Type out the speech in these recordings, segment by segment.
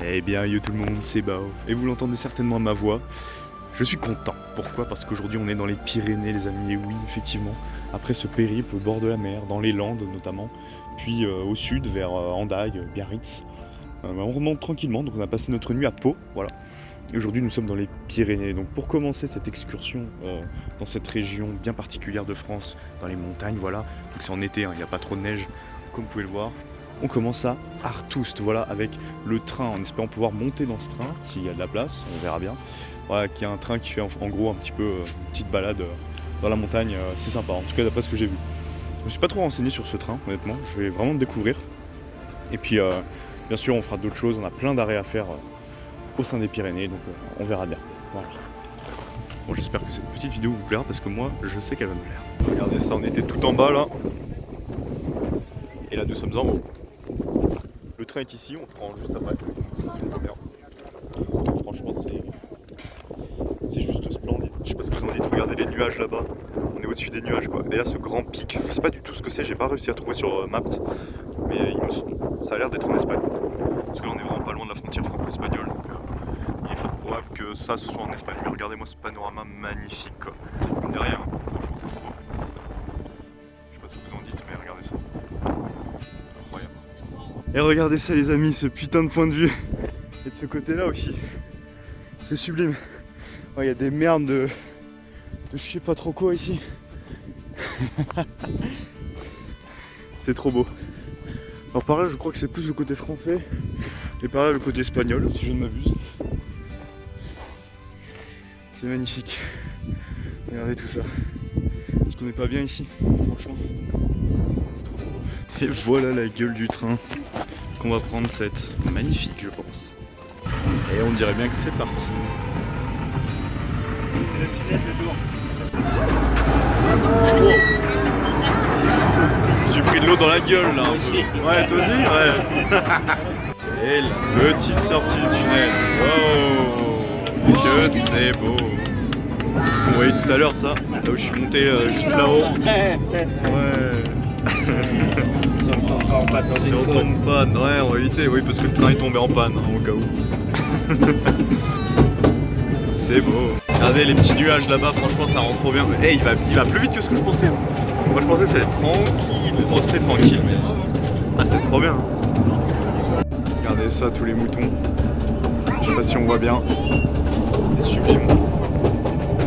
Eh bien yo tout le monde, c'est Bao, et vous l'entendez certainement à ma voix. Je suis content. Pourquoi? Parce qu'aujourd'hui on est dans les Pyrénées les amis, et oui effectivement, après ce périple au bord de la mer, dans les Landes notamment, puis au sud vers Hendaye, Biarritz, on remonte tranquillement, donc on a passé notre nuit à Pau, voilà. Et aujourd'hui nous sommes dans les Pyrénées, donc pour commencer cette excursion dans cette région bien particulière de France, dans les montagnes, voilà, donc c'est en été, hein, il n'y a pas trop de neige, comme vous pouvez le voir. On commence à Artoust, voilà, avec le train, en espérant pouvoir monter dans ce train, s'il y a de la place, on verra bien. Voilà, qui est un train qui fait en gros un petit peu une petite balade dans la montagne, c'est sympa, en tout cas d'après ce que j'ai vu. Je me suis pas trop renseigné sur ce train, honnêtement, je vais vraiment le découvrir. Et puis, bien sûr, on fera d'autres choses, on a plein d'arrêts à faire au sein des Pyrénées, donc on verra bien. Voilà. Bon, j'espère que cette petite vidéo vous plaira, parce que moi, je sais qu'elle va me plaire. Regardez ça, on était tout en bas là. Et là, nous sommes en haut. Le train est ici, on prend juste après. Franchement, c'est juste splendide. Je sais pas ce que vous en dites, regardez les nuages là-bas. On est au-dessus des nuages quoi. Et là, ce grand pic, je sais pas du tout ce que c'est, j'ai pas réussi à trouver sur Maps. Mais ça a l'air d'être en Espagne. Parce que là, on est vraiment pas loin de la frontière franco-espagnole. Donc il est fort probable que ça ce soit en Espagne. Mais regardez-moi ce panorama magnifique quoi. Derrière, franchement, c'est trop beau. Je sais pas ce que vous en dites, mais regardez ça. Incroyable. Et regardez ça les amis, ce putain de point de vue. Et de ce côté-là aussi. C'est sublime. Il y a des merdes de je sais pas trop quoi ici. C'est trop beau. Alors par là je crois que c'est plus le côté français. Et par là le côté espagnol, si je ne m'abuse. C'est magnifique. Regardez tout ça. Je connais pas bien ici, franchement. C'est trop beau. Et voilà la gueule du train qu'on va prendre, cette magnifique je pense. Et on dirait bien que c'est parti. C'est le tunnel de l'ours. Oh. J'ai pris de l'eau dans la gueule là. Ouais, toi aussi? Ouais. Et la petite sortie du tunnel. Wow, que c'est beau. C'est ce qu'on voyait tout à l'heure, ça. Là où je suis monté juste là-haut. Ouais. Si on tombe pas en panne dans si on tombe pas, ouais, on va éviter. Oui, parce que le train est tombé en panne, hein, au cas où. C'est beau. Regardez les petits nuages là-bas, franchement ça rend trop bien. Hey, il va plus vite que ce que je pensais. Hein. Moi je pensais que ça allait être tranquille. Oh, c'est tranquille, mais. Ah, c'est trop bien. Hein. Regardez ça, tous les moutons. Je sais pas si on voit bien. C'est sublime.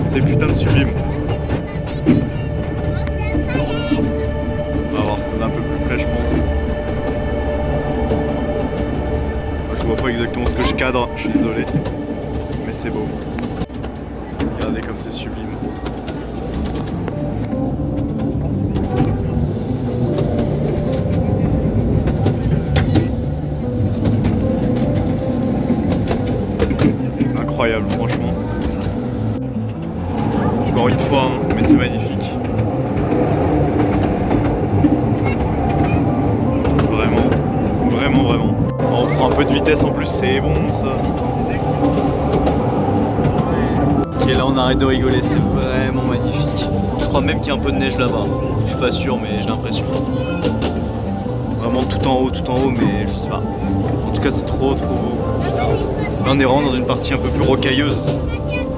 C'est putain de sublime. On va voir ça d'un peu plus près, je pense. Je vois pas exactement ce que je cadre, je suis désolé. Mais c'est beau. Regardez comme c'est sublime. Incroyable, franchement. Encore une fois, hein, mais c'est magnifique. Vraiment, vraiment, vraiment. On prend un peu de vitesse en plus, c'est bon ça. Ok, là on arrête de rigoler, c'est vraiment magnifique. Je crois même qu'il y a un peu de neige là-bas. Je suis pas sûr, mais j'ai l'impression. Vraiment tout en haut, mais je sais pas. En tout cas, c'est trop beau. Là, on est vraiment dans une partie un peu plus rocailleuse.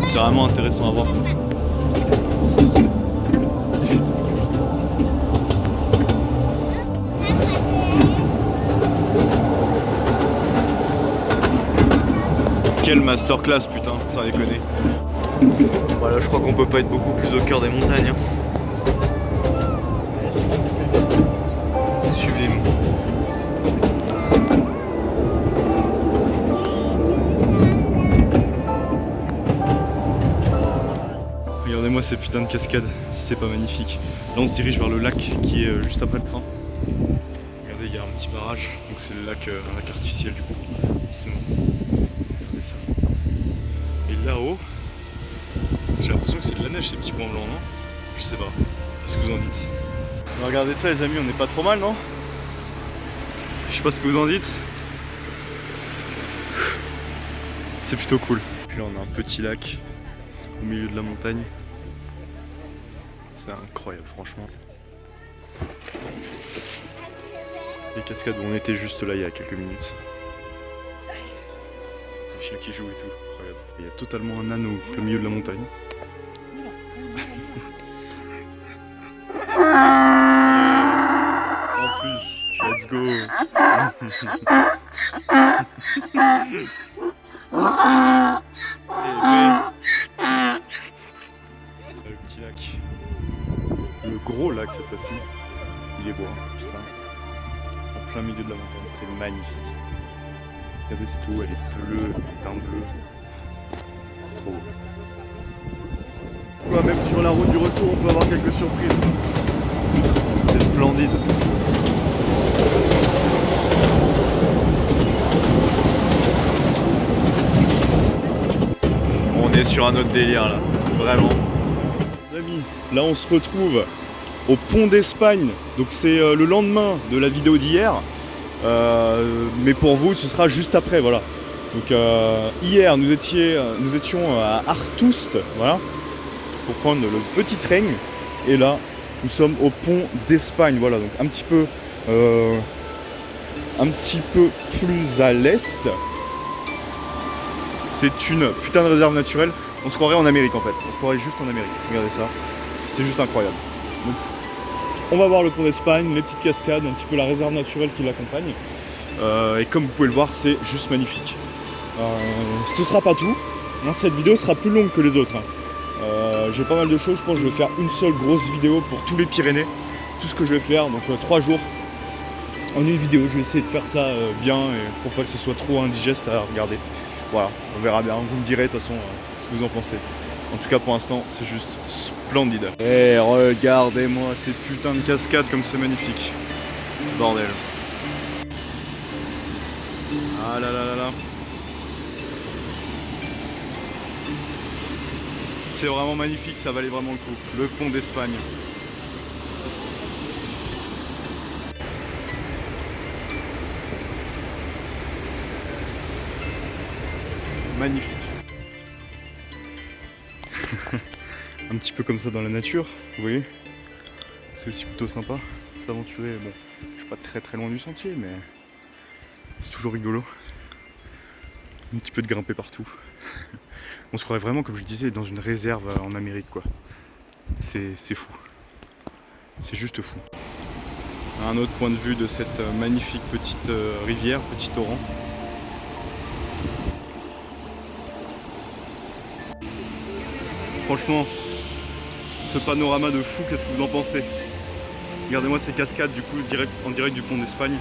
C'est vraiment intéressant à voir. Quelle masterclass, putain, sans déconner. Voilà, je crois qu'on peut pas être beaucoup plus au cœur des montagnes. Hein. C'est sublime. Regardez-moi ces putains de cascades, c'est pas magnifique. Là on se dirige vers le lac qui est juste après le train. Regardez, il y a un petit barrage, donc c'est le lac, un lac artificiel du coup. C'est bon. Regardez ça. Et là-haut, j'ai l'impression que c'est de la neige ces petits points blancs, non? Je sais pas. Qu'est-ce que vous en dites? Regardez ça les amis, on est pas trop mal, non? Je sais pas ce que vous en dites. C'est plutôt cool. Puis là on a un petit lac au milieu de la montagne. C'est incroyable franchement. Les cascades où on était juste là il y a quelques minutes. les chiens qui jouent et tout. Incroyable. Il y a totalement un âne au plein milieu de la montagne. En plus, let's go. Le petit lac. Le gros lac cette fois-ci. Il est beau, hein, putain. En plein milieu de la montagne, c'est magnifique. Regardez cette eau, elle est bleue, d'un bleu. C'est trop beau. Ouais, même sur la route du retour, on peut avoir quelques surprises. C'est splendide. On est sur un autre délire là, vraiment. Les amis, là on se retrouve au Pont d'Espagne. Donc c'est le lendemain de la vidéo d'hier. Mais pour vous, ce sera juste après, voilà. Donc hier, nous étions à Artust, voilà, pour prendre le petit train. Et là, nous sommes au Pont d'Espagne, voilà. Donc un petit peu plus à l'est. C'est une putain de réserve naturelle. On se croirait en Amérique en fait. On se croirait juste en Amérique. Regardez ça. C'est juste incroyable. Donc, on va voir le Pont d'Espagne, les petites cascades, un petit peu la réserve naturelle qui l'accompagne. Et comme vous pouvez le voir, c'est juste magnifique. Ce sera pas tout. Hein, cette vidéo sera plus longue que les autres. Hein. J'ai pas mal de choses. Je pense que je vais faire une seule grosse vidéo pour tous les Pyrénées. Tout ce que je vais faire. Donc 3 jours en une vidéo. Je vais essayer de faire ça bien et pour pas que ce soit trop indigeste à regarder. Voilà, on verra bien. Vous me direz de toute façon ce que vous en pensez. En tout cas pour l'instant, c'est juste splendide. Et regardez-moi ces putains de cascades comme c'est magnifique. Bordel. Ah là là là là. C'est vraiment magnifique, ça valait vraiment le coup. Le Pont d'Espagne. Magnifique. Un petit peu comme ça dans la nature, vous voyez. C'est aussi plutôt sympa, s'aventurer. Bon, je suis pas très loin du sentier, mais c'est toujours rigolo. Un petit peu de grimper partout. On se croirait vraiment, comme je le disais, dans une réserve en Amérique, quoi. C'est fou. C'est juste fou. Un autre point de vue de cette magnifique petite rivière, petit torrent. Franchement, ce panorama de fou, qu'est-ce que vous en pensez? Regardez-moi ces cascades du coup en direct du Pont d'Espagne.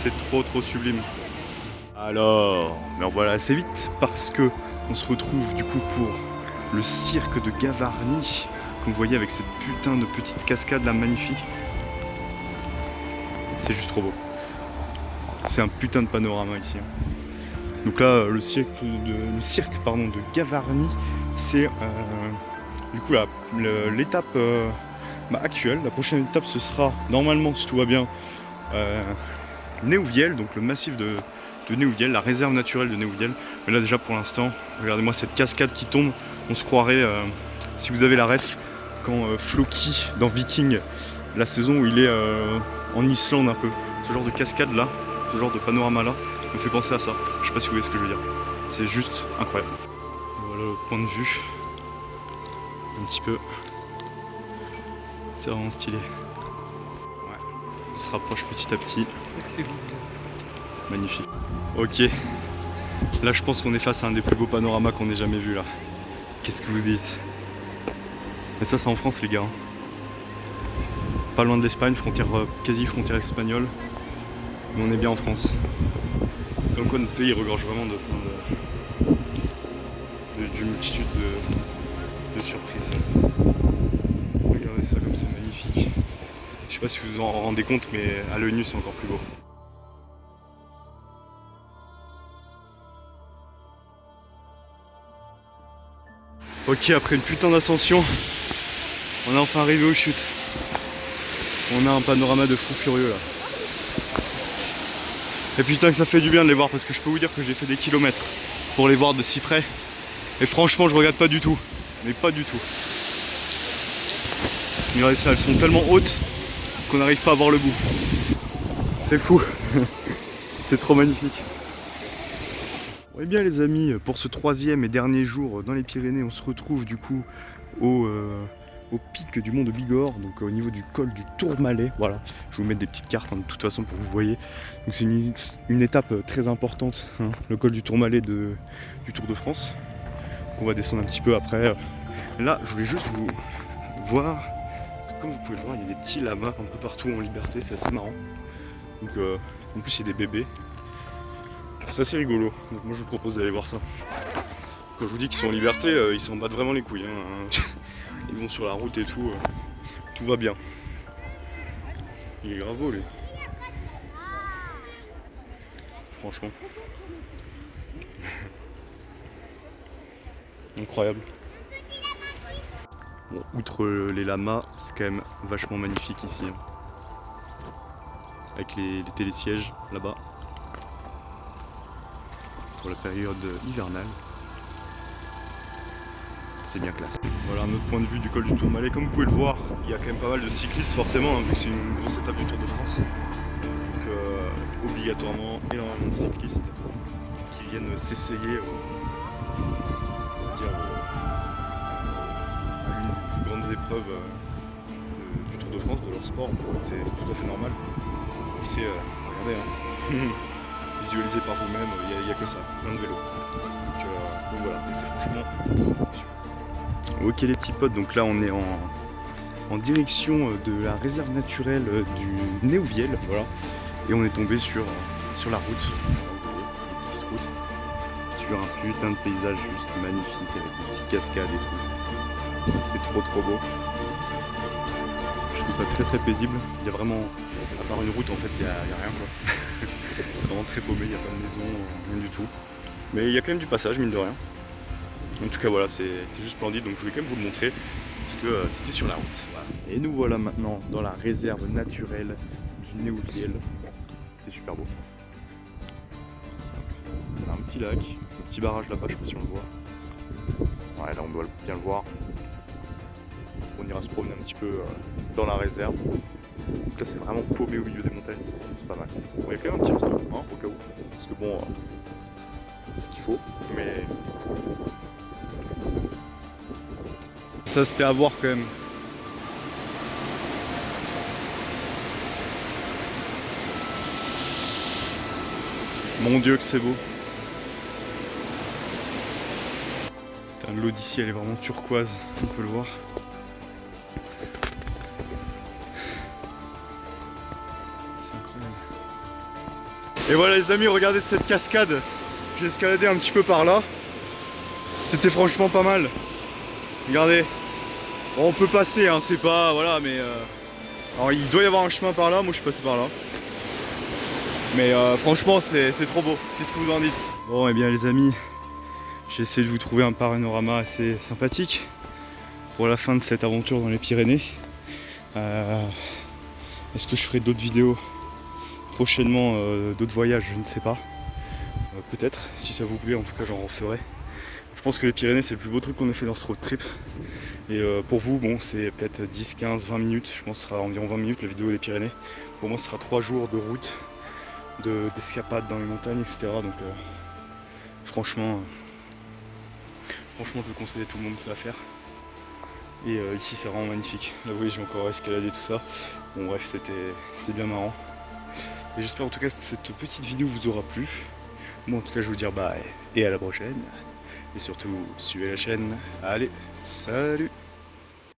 C'est trop sublime. Alors, mais on voilà assez vite parce que on se retrouve du coup pour le cirque de Gavarnie. Comme vous voyez avec cette putain de petite cascade là magnifique. C'est juste trop beau. C'est un putain de panorama ici. Donc là, le cirque de Gavarnie, c'est du coup l'étape actuelle. La prochaine étape, ce sera normalement, si tout va bien, Néouviel, donc le massif de Néouviel, la réserve naturelle de Néouviel. Mais là déjà pour l'instant, regardez-moi cette cascade qui tombe. On se croirait, si vous avez la ref, quand Floki dans Viking, la saison où il est en Islande un peu. Ce genre de cascade là, ce genre de panorama là, me fait penser à ça. Je sais pas si vous voyez ce que je veux dire. C'est juste incroyable. Voilà le point de vue. Un petit peu. C'est vraiment stylé. Ouais. On se rapproche petit à petit. Magnifique. Ok. Là je pense qu'on est face à un des plus beaux panoramas qu'on ait jamais vu là. Qu'est-ce que vous dites? Mais ça c'est en France les gars. Pas loin de l'Espagne, quasi frontière espagnole. Mais on est bien en France. Comme quoi notre pays regorge vraiment d'une multitude de surprises. Regardez ça comme c'est magnifique. Je sais pas si vous vous en rendez compte, mais à l'œil nu c'est encore plus beau. Ok, après une putain d'ascension, on est enfin arrivé aux chutes. On a un panorama de fou furieux là. Et putain que ça fait du bien de les voir parce que je peux vous dire que j'ai fait des kilomètres pour les voir de si près. Et franchement je regrette pas du tout. Mais pas du tout. Regardez ça, elles sont tellement hautes qu'on n'arrive pas à voir le bout. C'est fou. C'est trop magnifique. Bon, eh bien les amis, pour ce troisième et dernier jour dans les Pyrénées, on se retrouve du coup au pic du mont de Bigorre, donc au niveau du col du Tourmalet. Voilà, je vais vous mettre des petites cartes de toute façon pour que vous voyez. Donc c'est une étape très importante, hein, le col du Tourmalet du Tour de France. Donc on va descendre un petit peu après. Là, je voulais juste vous voir, parce que comme vous pouvez le voir, il y a des petits lamas un peu partout en liberté, c'est assez marrant. Donc en plus il y a des bébés. C'est assez rigolo, donc moi je vous propose d'aller voir ça. Quand je vous dis qu'ils sont en liberté, ils s'en battent vraiment les couilles. Hein. Ils vont sur la route et tout, tout va bien. Il est grave beau lui. Franchement. Incroyable. Bon, outre les lamas, c'est quand même vachement magnifique ici. Hein. Avec les télésièges là-bas. Pour la période hivernale. C'est bien classe. Voilà un autre point de vue du col du Tourmalet. Comme vous pouvez le voir, il y a quand même pas mal de cyclistes forcément, hein, vu que c'est une grosse étape du Tour de France. Donc obligatoirement énormément de cyclistes qui viennent s'essayer à l'une des plus grandes épreuves du Tour de France, de leur sport. C'est tout à fait normal. C'est regardez, hein. Visualisé par vous-même, il n'y a que ça, plein de vélos. Donc voilà, c'est franchement super. Ok les petits potes, donc là on est en direction de la réserve naturelle du Néouviel, voilà. Et on est tombé sur la route, une petite route, sur un putain de paysage juste magnifique avec des petites cascades et tout. C'est trop beau. Je trouve ça très paisible. Il y a vraiment, à part une route en fait, il y a rien quoi. C'est vraiment très paumé, il n'y a pas de maison, rien du tout. Mais il y a quand même du passage, mine de rien. En tout cas voilà, c'est juste splendide, donc je voulais quand même vous le montrer, parce que c'était sur la route. Voilà. Et nous voilà maintenant dans la réserve naturelle du Néouviel. C'est super beau. On a un petit lac, un petit barrage là-bas, je sais pas si on le voit. Ouais, là on doit bien le voir. On ira se promener un petit peu dans la réserve. Donc là c'est vraiment paumé au milieu des montagnes, c'est pas mal. Bon, il y a quand même un petit resto, hein, au cas où. Parce que bon, c'est ce qu'il faut, mais... Ça c'était à voir quand même. Mon Dieu que c'est beau. L'eau d'ici elle est vraiment turquoise, on peut le voir. C'est incroyable. Et voilà les amis, regardez cette cascade. J'ai escaladé un petit peu par là. C'était franchement pas mal. Regardez. Bon, on peut passer, hein, c'est pas... Voilà, mais... Alors il doit y avoir un chemin par là, moi je suis passé par là. Mais franchement c'est trop beau. Qu'est-ce que vous en dites? Bon et bien les amis, j'ai essayé de vous trouver un panorama assez sympathique pour la fin de cette aventure dans les Pyrénées. Est-ce que je ferai d'autres vidéos prochainement, d'autres voyages, je ne sais pas. Peut-être, si ça vous plaît, en tout cas j'en referai. Je pense que les Pyrénées c'est le plus beau truc qu'on ait fait dans ce road trip. Et pour vous, bon, c'est peut-être 10, 15, 20 minutes, je pense que ce sera environ 20 minutes la vidéo des Pyrénées. Pour moi ce sera 3 jours de route, d'escapade dans les montagnes, etc. Donc franchement, je peux conseiller à tout le monde ça à faire. Et ici c'est vraiment magnifique. Là vous voyez, j'ai encore escaladé tout ça. Bon bref, c'est bien marrant. Et j'espère en tout cas que cette petite vidéo vous aura plu. Bon en tout cas je vais vous dire bye et à la prochaine. Et surtout suivez la chaîne. Allez, salut!